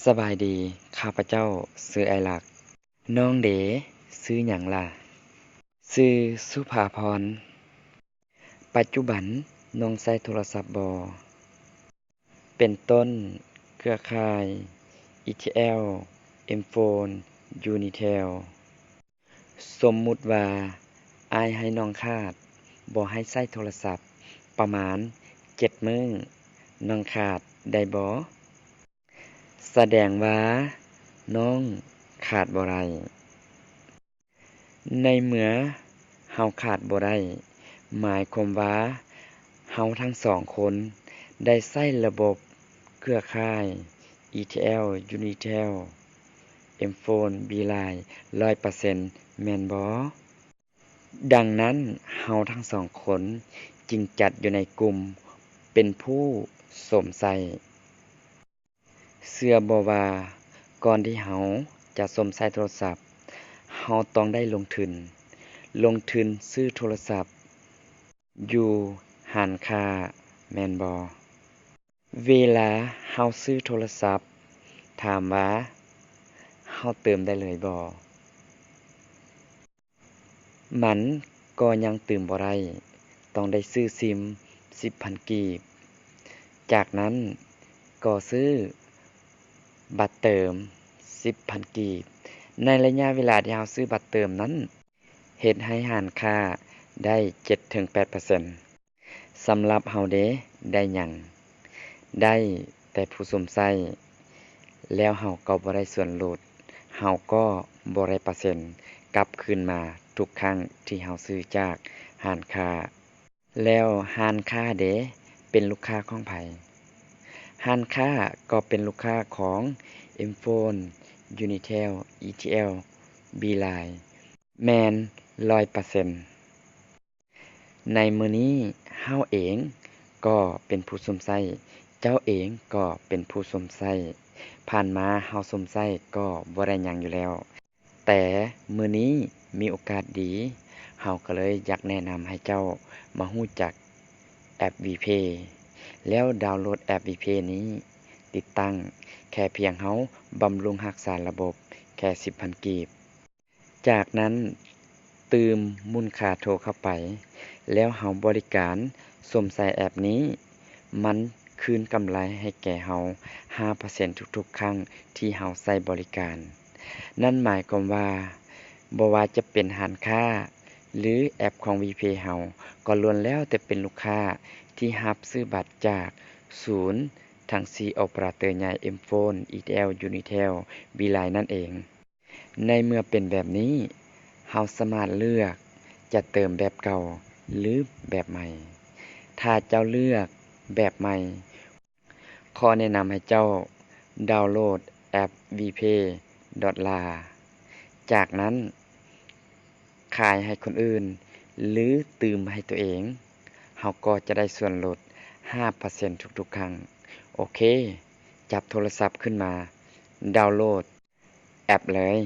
สบายดีข้าพเจ้าชื่อไอลักษณ์น้องเด๋ชื่อหยังล่ะชื่อสุภาพรปัจจุบันน้องใช้โทรศัพท์บ่เป็นต้นเครือข่าย ETL M-Phone Unitel สมมุติว่าอ้ายให้น้องคาดบ่ให้ใช้โทรศัพท์ประมาณ7 มื้อน้องคาดได้บ่แสดงว่าน้องขาดบ่ได้ในเมื่อเฮาขาดบ่ได้หมายความว่าเฮาทั้งสองคนได้ใช้ระบบเครือข่าย ETL Unitel M-Phone Beeline 100%แม่นบ่ดังนั้นเฮาทั้งสองคนจึงจัดอยู่ในกลุ่มเป็นผู้สวมใช้เชื่อบ่ว่าก่อนที่เฮาจะสวมใช้โทรศัพท์เฮาต้องได้ลงทุนซื้อโทรศัพท์อยู่ร้านค้าแม่นบ่เวลาเฮาซื้อโทรศัพท์ถามว่าเฮาเติมได้เลยบ่มันก็ยังเติมบ่ได้ต้องได้ซื้อซิม 10,000 กีบจากนั้นก็ซื้อบัตรเติม 10,000 กีบในระยะเวลาที่เฮาซื้อบัตรเติมนั้นเฮ็ดให้ร้านค้าได้ 7-8% สำหรับเฮาเดะได้หยังได้แต่ผู้สวมใช้แล้วเฮาก็บ่ได้ส่วนลดเฮาก็บ่ได้เปอร์เซ็นต์กลับคืนมาทุกครั้งที่เฮาซื้อจากร้านค้าแล้วร้านค้าเดะเป็นลูกค้าของไผร้านค้าก็เป็นลูกค้าของ M-Phone Unitel ETL Beeline แม่น 100% ในมื้อนี้เฮาเองก็เป็นผู้สวมใช้เจ้าเองก็เป็นผู้สวมใช้ผ่านมาเฮาสวมใช้ก็บ่ได้หยังอยู่แล้วแต่มื้อนี้มีโอกาสดีเฮาก็เลยอยากแนะนำให้เจ้ามารู้จักแอป VPay แล้วดาวน์โหลดแอป VPay นี้ติดตั้งแค่เพียงเฮาบำรุงรักษาระบบแค่ 10,000 กีบจากนั้นตืมมูลค่าโทรเข้าไปแล้วเฮาบริการสวมใส่แอปนี้มันคืนกำไรให้แก่เฮา 5% ทุกๆครั้งที่เฮาใช้บริการนั่นหมายความว่าบ่ว่าจะเป็นร้านค้าหรือแอปของ VPay เฮาก็ล้วนแล้วแต่เป็นลูกค้าที่รับซื้อบัตรจากศูนย์ทั้ง4 Operator ใหญ่ M-Phone ETL Unitel Beeline นั่นเองในเมื่อเป็นแบบนี้เฮาสามารถเลือกจะเติมแบบเก่าหรือแบบใหม่ถ้าเจ้าเลือกแบบใหม่ขอแนะนำให้เจ้าดาวน์โหลดแอป VPay.la จากนั้นขายให้คนอื่นหรือตืมให้ตัวเองเฮาก็จะได้ส่วนลด 5% ทุกๆครั้งโอเคจับโทรศัพท์ขึ้นมาดาวน์โหลดแอปเลย